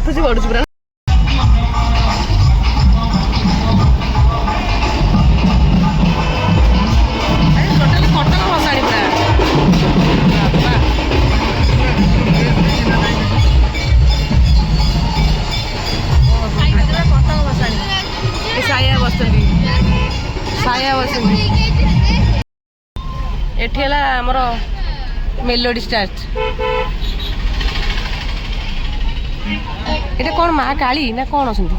ଉଠୁଛି ବଢୁଛି ପୁରା। ଟୋଟାଲି କଟକ ଭସାଣି ପୁରା। କଟକ ଭସାଣି ସାୟା ବସିଛନ୍ତି ଏଠି ହେଲା ଆମର मेलोडी स्टार्ट। এটা কোন মা কালী না কোন অছন্তি?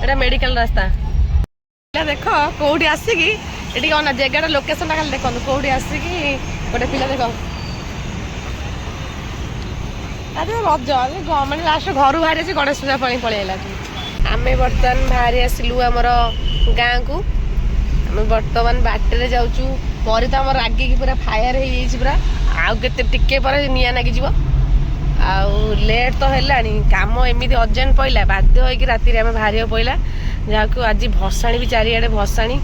এটা মেডিকেল রাস্তা। এটা দেখো কোউটি আসিকি এটি কোন জায়গাটা লোকেশনটা খালি দেখো কোউটি আসিকি গোটে পিলা দেখো। আরে রজ আরে গভর্নমেন্ট লাস্ট ঘরু বাহারি আছে গণেশ পূজা পড়ি পড়াইলা। আমি বর্তমান বাহারি আসলু আমার গাঁ কু। আমি বর্তমান বাটরে যাউচু পরে তো আমার রাগিকি পুরা ফায়ার হয়ে যাইছি পুরা। आउ केते टिके पर निया नागी जीव आउ लेट तो हेलानी काम एमिति अर्जेंट पइला बाध्य होइकी राति रे हम भारी पइला जाकू आज भसाणी भी चारिआडे भसाणी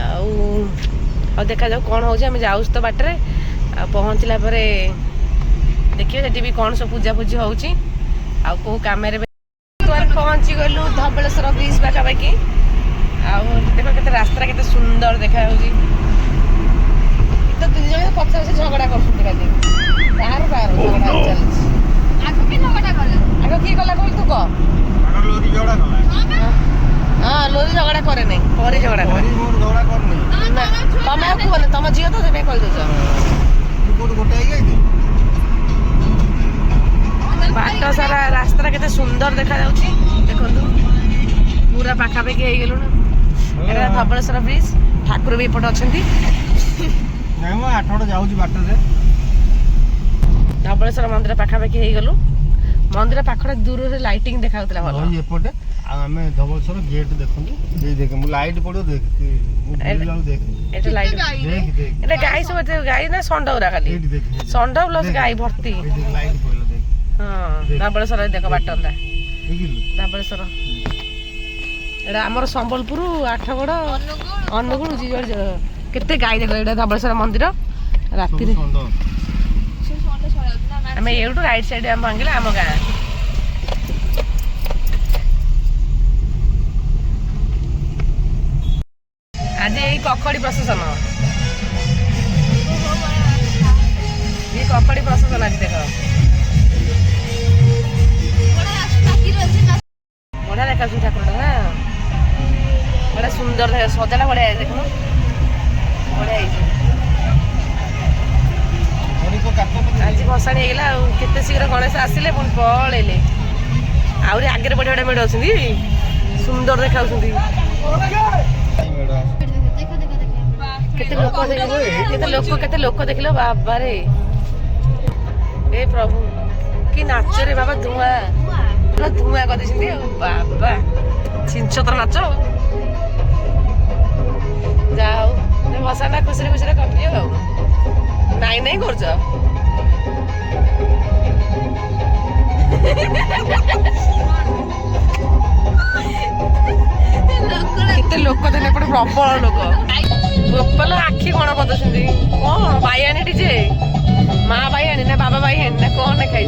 आउ देखा जाऊ कौन होउछ। हम जाउछ तो बाटरे आ पहुँचला परे देखिए सेठी भी कौन सब पूजा पूजी होउची आउ को कामेरे पहुँची गलु धबलेश्वर ब्रिज पाखापाखि। आउ देखो केते रास्ता केते सुंदर देखा होउची। तो दुई जण पछा से झगड़ा करछुंती काली तार बार झगड़ा चलछि। आगो के झगड़ा करे आगो की कला कहल तू क आगो लोरी झगड़ा कला। हां लोरी झगड़ा करे नै परी झगड़ा करे मोर झगड़ा कर नै ना तमे को बोले तम जियो तो देबे कहि दोछ रिपोर्ट गोटे आइ गई। बाट सारा रास्ता केते सुंदर देखा जाउछि देखंतु पूरा पाखा पे के गेलु ना। एरा धबलेश्वर ब्रिज ठाकुर भी पट अछंती। नहीं मैं आठवड़ जाऊँगी बाटर धबलेश्वर मंदिर पाखापाखि हो गलु। मंदिर पाखरे दूर रे लाइटिंग देखा होतला भलो एपटे आमे धबलेश्वर गेट देखंतु देख मु लाइट पड़ो देख मु बुलाउ देख एटा लाइट देख एटा गाय सब गाय ना संडौरा खाली संडौ प्लस गाय भर्ती लाइट पड़ो देख। हां धबलेश्वर देखो बाटंदा धबलेश्वर एटा हमर संबलपुर आठगड़ अनुगुण जीवर केते गाय देखो एटा धबलेश्वर मंदिर राति रे हमें एउटू राइट साइड हम भांगिला हम गाँ। आज यही ककड़ी प्रशासन ये ककड़ी प्रशासन आज देख बढ़िया देखा ठाकुर ना बड़ा सुंदर सजाला बढ़िया देख बढ़िया आज भसाणी होगा केते शीघ्र गणेश आसिले पुणी पलैले आहरी आगे बड़े बड़े मेढ़ अच्छा सुंदर देखा केते लोक देखिल बाबा रे ए प्रभु कि नाच रे बाबा धुआं पूरा धुआं कर बाबा छिंचतर नाच जाओ भसाणा खुशी खुशी कटियो नाई नाई कर केते लोक देने पड़े प्रबल लोक गोपाल आखि कौन करदे कौन बाईआनी डीजे माँ बाईआनी ना बाबा बाईआनी ना कौन खाई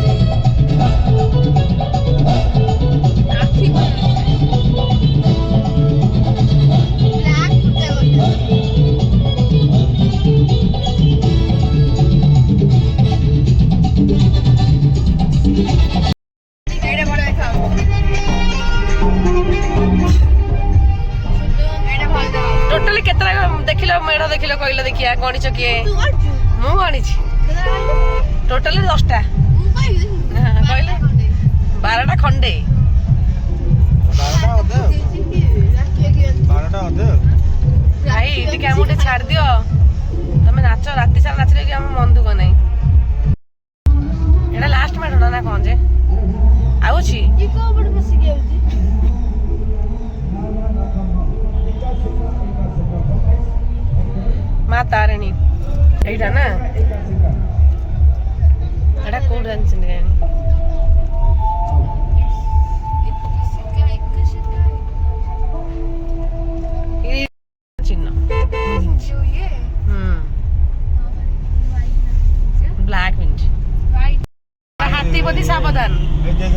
टोटली केतरा देखिल मेढ़ देखिल कहल देखिया गणिच किए मु गणी टोटली 10टा कहले 12टा खंडे भाई टिके हम छाड़ दियो तमे नाच राति सारा नाच हम मन दुख नहीं एटा लास्ट मेढ़ ना कौन जे आउची माँ तारिणी एटा ना एटा कोड जानछिन गानी चिन्ह ब्लैक विंच हाथी ପ୍ରତି ସାବଧାନ।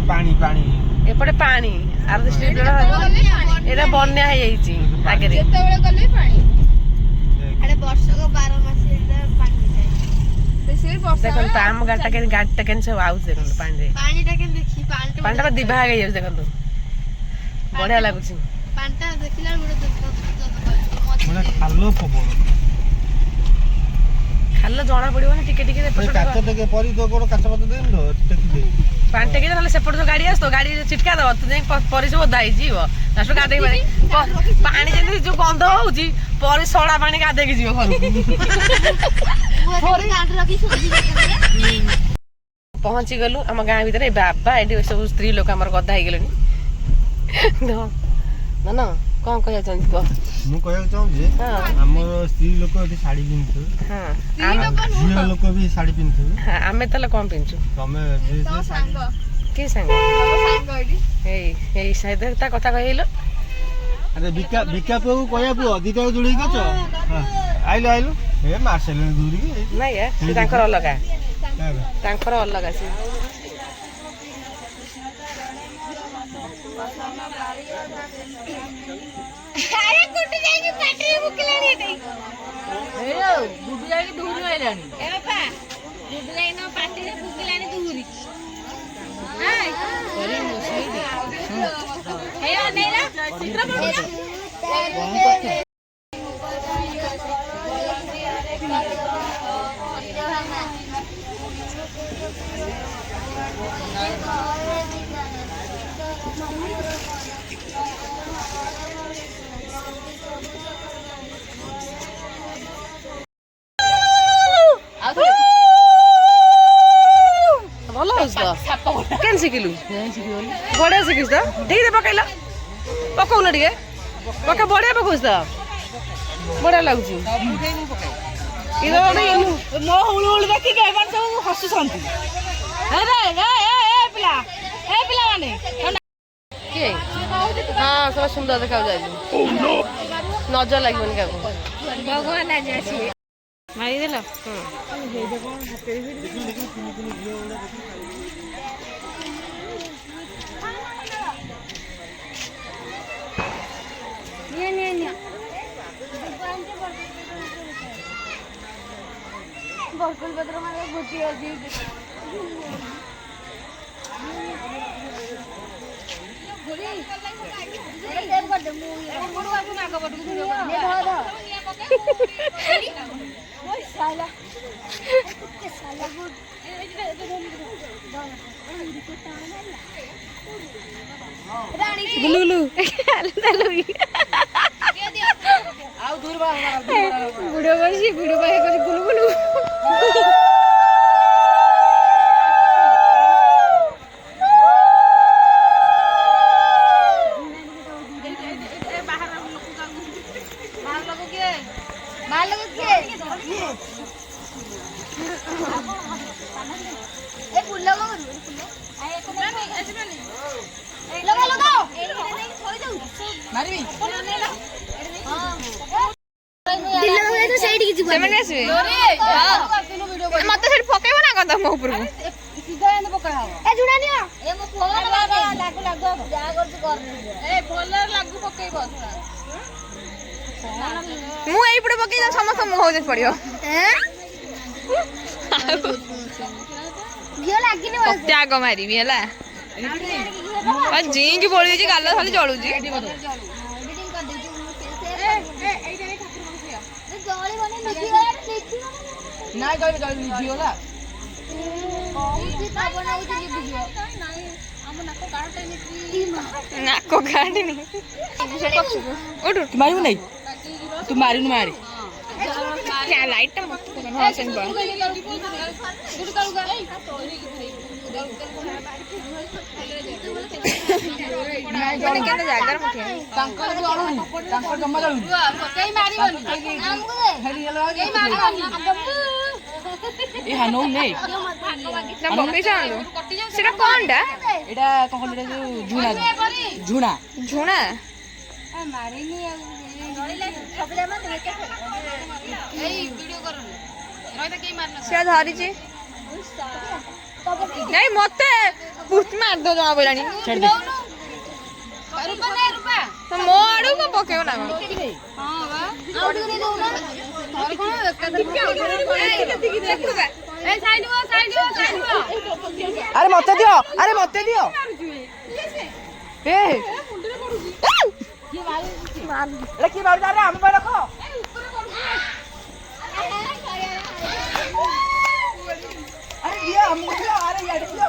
ପାଣି ପାଣି ଏପଟେ ପାଣି ଆର ଏଇଟା ବନ୍ୟା ହେଇଯାଇଛି ଆଗରେ। ଯେତେବେଳେ ଗଲେ ପାଣି ଆରେ ବର୍ଷକ 12 ମାସ ପାଣି ବେଶୀ ବର୍ଷା। ଦେଖନ୍ତୁ ଆମ ଗାଡିଟା କେମିତି ସବୁ ଆଉଛି ଦେଖନ୍ତୁ ପାଣିରେ। ପାଣିଟା କେମିତି ଦେଖି ପାଣିଟା ଦିଭାଗ ହେଇଯାଉଛି ଦେଖନ୍ତୁ ବଢିଆ ଲାଗୁଛି। ପାଣିଟା ଦେଖିଲା ଖାଲ ପ୍ରବଳ ଖାଲ ଜଣା ପଡିବନି ଟିକେ ଟିକେ କାଚ ଟିକେ ପରି ତୋ ଗୋଡ଼ କାଚ ପତ ଦେଇନି ତ ଟେକି ଦେଇ ପାଣି ଟେକି ନହେଲେ ସେପଟେ ଯୋଉ ଗାଡି ଆସୁଥିବ ଗାଡି ଚିଟକା ଦବ ତୁ ଯାଇ ପରିସ ଓଦା ହେଇଯିବ ଲାଷ୍ଟ ଗାଧେଇ ପାଣି ଯେମିତି ଯୋଉ ଗନ୍ଧ ହଉଛି ପରି ସଡା ପାଣି ଗାଧେଇକି ଯିବ ଘରକୁ। ପହଞ୍ଚି ଗଲୁ ଆମ ଗାଁ ଭିତରେ। ବାବା ଏଠି ସବୁ ସ୍ତ୍ରୀ ଲୋକ ଆମର ଗଦା ହେଇଗଲେଣି। ନା କଣ କହିବାକୁ ଚାହୁଁଛି କହ? ମୁଁ କହିବାକୁ ଚାହୁଁଛି ଆମର ସ୍ତ୍ରୀ ଲୋକ ଏଠି ଶାଢୀ ପିନ୍ଧୁଥିବେ, ଝିଅ ଲୋକ ବି ଶାଢୀ ପିନ୍ଧୁଥିବେ, ଆମେ ତାହେଲେ କଣ ପିନ୍ଧୁଛୁ? ତମେ କି ସାଙ୍ଗ? ଏଇ ସାଇଡ ତା କଥା କହିଲ। ଆରେ ବିକା ପୁଅକୁ କହିବା ପୁଅ ଦିଟା ଯୋଡେଇକି ଅଛ ଆଇଲୁ ଏ ମାର୍ସେଲ ଦୂରିକି ନାଇଁ ସେ ତାଙ୍କର ଅଲଗା ସେ। ଆରେ ଗୁଡୁ ଯାଇକି ପାଟିରେ ଫୁକିଲାଣି ଏଠି। ଗୁଡୁ ଯାଇକି ଧୁରି ଆଇଲାଣି। ଏ ବାପା ଗୁଡୁ ଯାଇକି ନା ପାଟିରେ ଫୁକିଲାଣି ଧୁରି। ହେଇ ନେଇଲା ଶୀଘ୍ର ପଡ। ଭଲ ହଉଛି ତ କେନ୍ ଶିଖିଲୁ? ବଢିଆ ଶିଖିଛୁ ତ ଠିକ ପକେଇଲ ପକଉନ ଟିକେ ପକା ବଢିଆ ପକଉଛୁ ତ ବଢିଆ ଲାଗୁଛି। ମୋ ହୁଳୁ ହୁଳୁ ଦେଖିକି ଏମାନେ ସବୁ ହସୁଛନ୍ତି। ପିଲାମାନେ କିଏ? ହଁ ସବୁ ସୁନ୍ଦର ଦେଖାଯାଉଛି। ନଜର ଲାଗିବନି କାହାକୁ। ଭଗବାନ ଆଜି ଆସିବେ। ମାରିଦେଲ ବର୍କୁଲ ପତ୍ର ମାନେ ଗୋଟି ଅଛି। ଭିଡିଓ କରିଛି ଭିଡିଓ କରିଛି ଗୁଲୁ ଗୁଲୁ। ମତେ ସେଠି ପକେଇବ ନା କଣ ମୋ ଉପରକୁ? ମୁଁ ଏଇପଟେ ପକେଇ ସମସ୍ତ ମୁହଁ ହଉଛି ପଡିବ। ତ୍ୟାଗ ମାରିବି ହେଲା। ଜିଙ୍କି ପଡିଯାଇଛି ଗାଲ ଖାଲି ଜଳୁଛି। ନାକ କାଟିନି ମାରିବୁ ନାଇଁ ତୁ ମାରିନୁ ମାରି ଲାଇଟ୍ ଟା କେତେ ଜାଗାରେ ସେଟା କଣଟା? ଏଇଟା କଣ କହିଲେ ଝୁଣା ଝୁଣା ଝୁଣା ସେ ଧରିଛି ନାଇଁ ମତେ ପୁଷ୍ଟି ମାରି ଦଉ ଜଣା ପଇଲାଣି ଛାଡ଼ି ଦେ ମୋ ଆଡୁ କଣ ପକେଇବ ନା ଆରେ ମତେ ଦିଅ ଏ ଏଟା କି ମାରୁଛ ଆରେ ଆମ ପାଇଁ ରଖ ଆରେ ଦିଅ ଆମକୁ ଦିଅ ଆରେ ଇଆଡେ ଦିଅ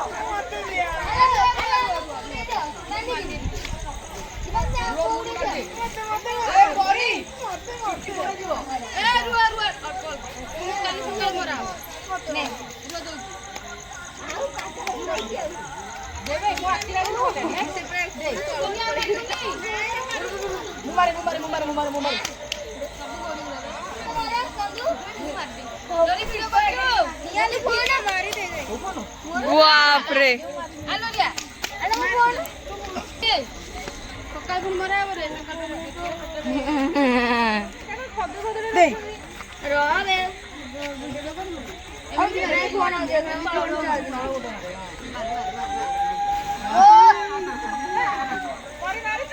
ବାପରେ ଦେ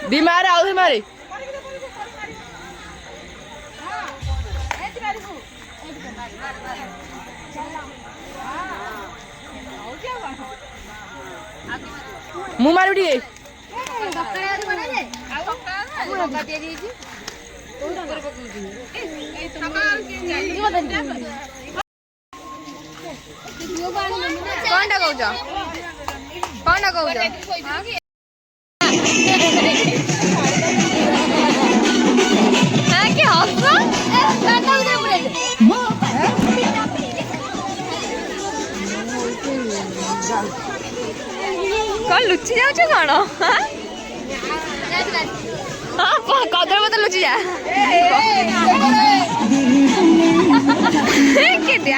ଦି ମାରେ ଆଉ ଦି ମାରେ ମୁଁ ମାରିବି ଟିକେ କଣଟା କହୁଛ କି ହସ କଣ ଲୁଚି ଯାଉଛ କଣ କଦଳୀ ବୋତଲ ଲୁଚି ଯା କେତେ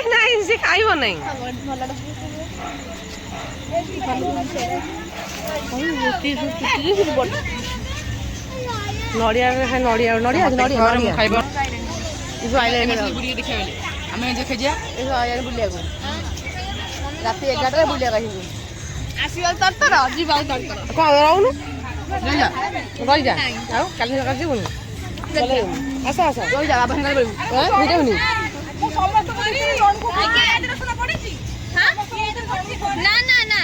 ନାଇଁ ସେ ଖାଇବ ନାହିଁ ନଡ଼ିଆ ଖାଇବ ଆମେ ଦେଖିଯିବା ବୁଲିବାକୁ ରାତି 11ଟାରେ ବୁଲିବାକୁ ଆସିବୁ ଆସିବା ତରତର ଯିବାକୁ ତରତର କଣ ରହୁନୁ ରହିଯା ରହିଯା ଆଉ କାଲି ସକାଳେ ଯିବୁନି ଆସ ରହିଯା ବାବା ସାଙ୍ଗରେ ରହିବୁ ଭିଡ଼ିଓନି ନା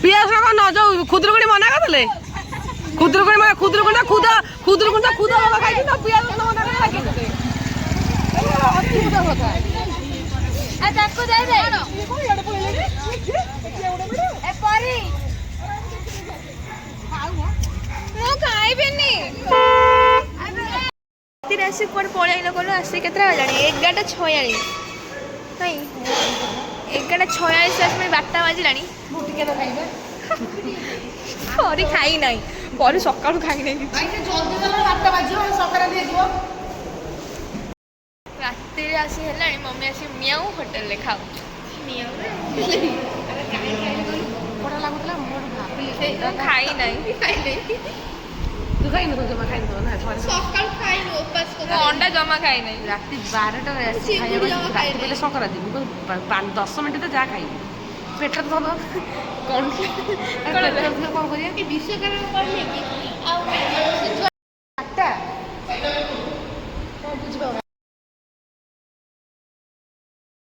ପିଆଜ କଣ ନ ଯୋଉ ଖୁଦୁରୁକୁଣୀ ମନା କରିଥିଲେ ଖୁଦୁରୁକୁଣୀ ଖାଇଛି ତ ପିଆଜ ମନା କରିଥିଲେ ତାକୁ ଦେ ମୁଁ ଖାଇବିନି ରାତିରେ ଆସି କୁଆଡ଼େ ପଳେଇଲ କଲୁ ଆସି କେତେଟା ହେଲାଣି 11:46 ନାଇଁ 11:46 ଆସି 12ଟା ବାଜିଲାଣି ପରି ଖାଇ ନାହିଁ ପରି ସକାଳୁ ଖାଇ ନାହିଁ ରାତିରେ ଆସି ହେଲାଣି ମମି ଆସି ମିଆଉ ହୋଟେଲରେ ଖାଉଛି ବଢ଼ିଆ ଲାଗୁଥିଲା ଖାଇ ନାହିଁ ତୁ ଖାଇନୁ ଜମା ଖାଇନୁ ନା ସକାଳୁ ଖାଇନୁ ଉପାସ ମୁଁ ଅଣ୍ଡା ଜମା ଖାଇ ନାହିଁ ରାତି 12ଟାରେ ଆସି ଖାଇବାକୁ ରାତି ବେଲେ ସଂକ୍ରାନ୍ତି ମୁଁ 10 ମିନିଟ୍ ତ ଯାହା ଖାଇବି ପେଟରେ ତ ଭଲ କ'ଣ କରିବା କି ବିଶ୍ୱକର୍ମା କରିଲେ କି ଆଉ ବୁଝିପାରୁନ